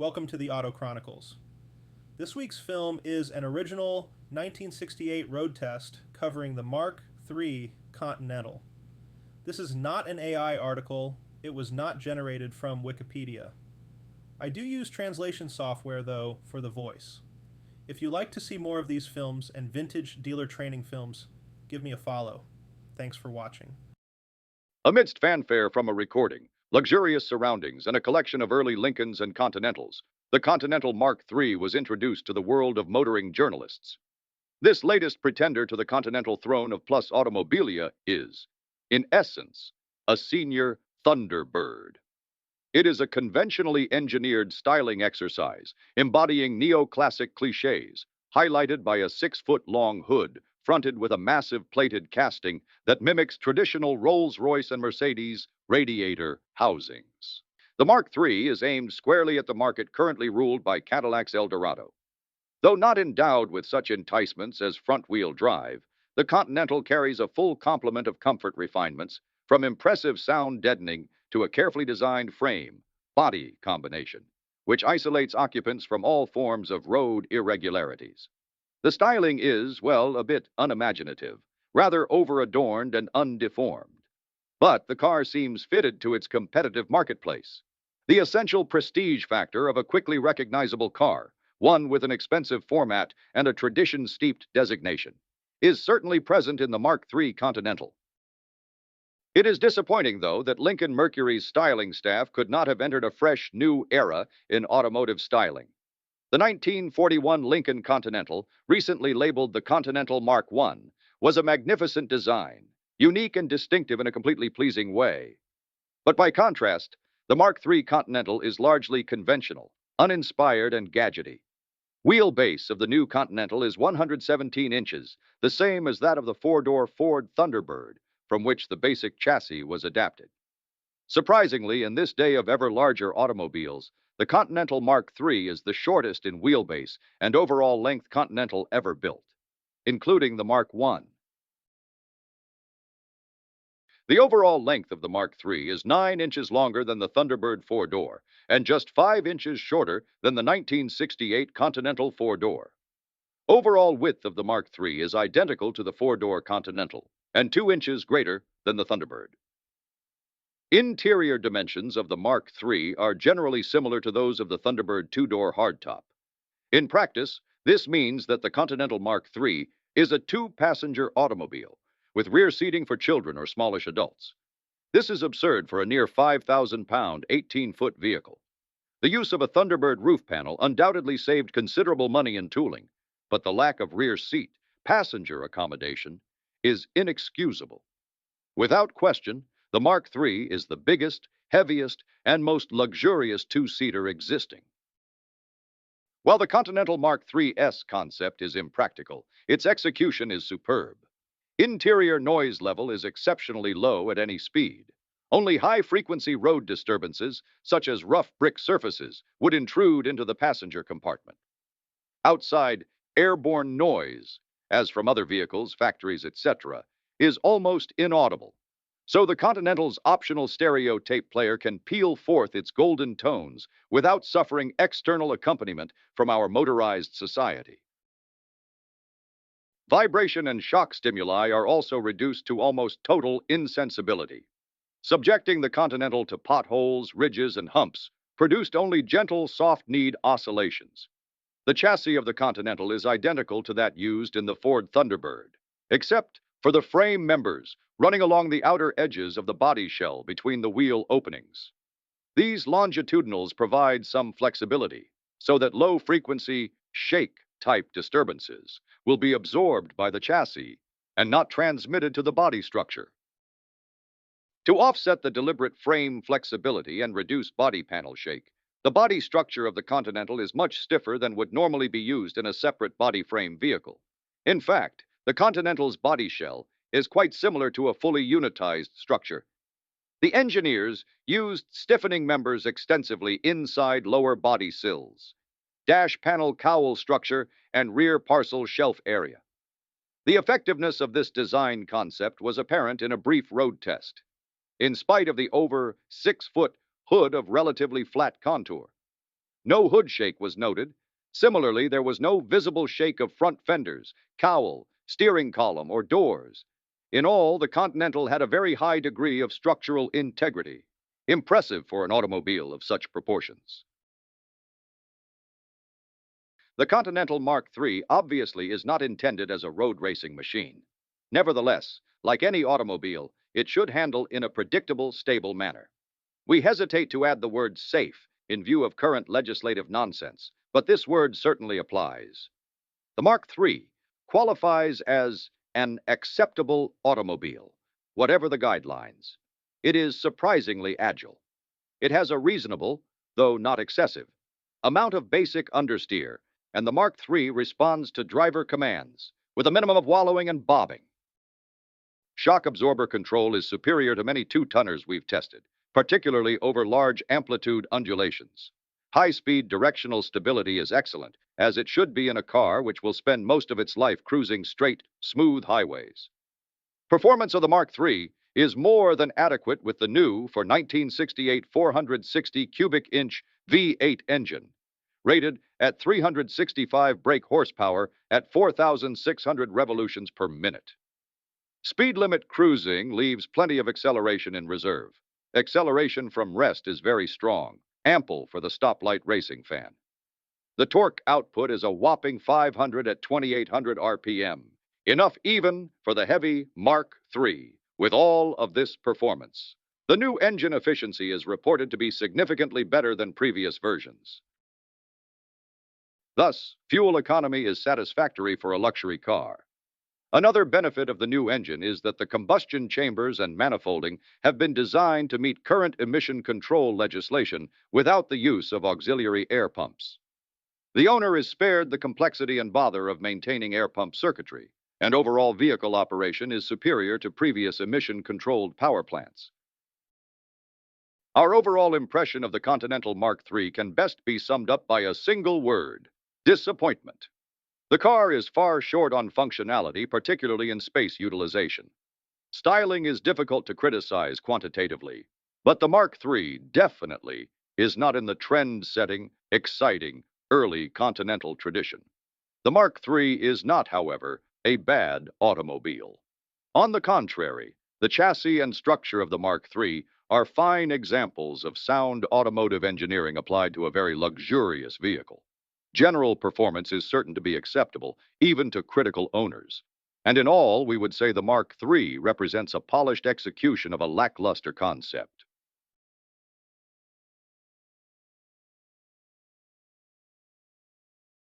Welcome to the Auto Chronicles. This week's film is an original 1968 road test covering the Mark III Continental. This is not an AI article, it was not generated from Wikipedia. I do use translation software, though, for the voice. If you like to see more of these films and vintage dealer training films, give me a follow. Thanks for watching. Amidst fanfare from a recording, luxurious surroundings, and a collection of early Lincolns and Continentals, the Continental Mark III was introduced to the world of motoring journalists. This latest pretender to the Continental throne of plus automobilia is, in essence, a senior Thunderbird. It is a conventionally engineered styling exercise embodying neoclassic cliches, highlighted by a 6-foot-long hood fronted with a massive plated casting that mimics traditional Rolls-Royce and Mercedes radiator housings. The Mark III is aimed squarely at the market currently ruled by Cadillac's Eldorado. Though not endowed with such enticements as front-wheel drive, the Continental carries a full complement of comfort refinements, from impressive sound deadening to a carefully designed frame-body combination, which isolates occupants from all forms of road irregularities. The styling is, well, a bit unimaginative, rather over-adorned and undeformed. But the car seems fitted to its competitive marketplace. The essential prestige factor of a quickly recognizable car, one with an expensive format and a tradition-steeped designation, is certainly present in the Mark III Continental. It is disappointing, though, that Lincoln Mercury's styling staff could not have entered a fresh, new era in automotive styling. The 1941 Lincoln Continental, recently labeled the Continental Mark I, was a magnificent design, unique and distinctive in a completely pleasing way. But by contrast, the Mark III Continental is largely conventional, uninspired, and gadgety. Wheelbase of the new Continental is 117 inches, the same as that of the four-door Ford Thunderbird, from which the basic chassis was adapted. Surprisingly, in this day of ever larger automobiles, the Continental Mark III is the shortest in wheelbase and overall length Continental ever built, including the Mark I. The overall length of the Mark III is 9 inches longer than the Thunderbird four-door and just 5 inches shorter than the 1968 Continental four-door. Overall width of the Mark III is identical to the four-door Continental and 2 inches greater than the Thunderbird. Interior dimensions of the Mark III are generally similar to those of the Thunderbird two-door hardtop. In practice, this means that the Continental Mark III is a two-passenger automobile with rear seating for children or smallish adults. This is absurd for a near 5,000-pound, 18-foot vehicle. The use of a Thunderbird roof panel undoubtedly saved considerable money in tooling, but the lack of rear seat, passenger accommodation, is inexcusable. Without question, the Mark III is the biggest, heaviest, and most luxurious two-seater existing. While the Continental Mark III's concept is impractical, its execution is superb. Interior noise level is exceptionally low at any speed. Only high-frequency road disturbances, such as rough brick surfaces, would intrude into the passenger compartment. Outside, airborne noise, as from other vehicles, factories, etc., is almost inaudible. So the Continental's optional stereo tape player can peal forth its golden tones without suffering external accompaniment from our motorized society. Vibration and shock stimuli are also reduced to almost total insensibility. Subjecting the Continental to potholes, ridges, and humps produced only gentle, soft-kneed oscillations. The chassis of the Continental is identical to that used in the Ford Thunderbird, except for the frame members running along the outer edges of the body shell between the wheel openings. These longitudinals provide some flexibility so that low-frequency, shake-type disturbances will be absorbed by the chassis and not transmitted to the body structure. To offset the deliberate frame flexibility and reduce body panel shake, the body structure of the Continental is much stiffer than would normally be used in a separate body frame vehicle. In fact, the Continental's body shell is quite similar to a fully unitized structure. The engineers used stiffening members extensively inside lower body sills, dash panel cowl structure, and rear parcel shelf area. The effectiveness of this design concept was apparent in a brief road test. In spite of the over 6-foot hood of relatively flat contour, No hood shake was noted. Similarly, there was no visible shake of front fenders, cowl, steering column, or doors. In all, the Continental had a very high degree of structural integrity. Impressive for an automobile of such proportions. The Continental Mark III obviously is not intended as a road racing machine. Nevertheless, like any automobile, it should handle in a predictable, stable manner. We hesitate to add the word safe in view of current legislative nonsense, but this word certainly applies. The Mark III qualifies as an acceptable automobile, whatever the guidelines. It is surprisingly agile. It has a reasonable, though not excessive, amount of basic understeer, and the Mark III responds to driver commands with a minimum of wallowing and bobbing. Shock absorber control is superior to many two-tonners we've tested, particularly over large amplitude undulations. High-speed directional stability is excellent, as it should be in a car which will spend most of its life cruising straight, smooth highways. Performance of the Mark III is more than adequate with the new, for 1968, 460 cubic inch V8 engine, rated at 365 brake horsepower at 4,600 revolutions per minute. Speed limit cruising leaves plenty of acceleration in reserve. Acceleration from rest is very strong, ample for the stoplight racing fan. The torque output is a whopping 500 at 2,800 RPM, enough even for the heavy Mark III. With all of this performance, the new engine efficiency is reported to be significantly better than previous versions. Thus, fuel economy is satisfactory for a luxury car. Another benefit of the new engine is that the combustion chambers and manifolding have been designed to meet current emission control legislation without the use of auxiliary air pumps. The owner is spared the complexity and bother of maintaining air pump circuitry, and overall vehicle operation is superior to previous emission-controlled power plants. Our overall impression of the Continental Mark III can best be summed up by a single word: disappointment. The car is far short on functionality, particularly in space utilization. Styling is difficult to criticize quantitatively, but the Mark III definitely is not in the trend-setting, exciting, early Continental tradition. The Mark III is not, however, a bad automobile. On the contrary, the chassis and structure of the Mark III are fine examples of sound automotive engineering applied to a very luxurious vehicle. General performance is certain to be acceptable, even to critical owners. And in all, we would say the Mark III represents a polished execution of a lackluster concept.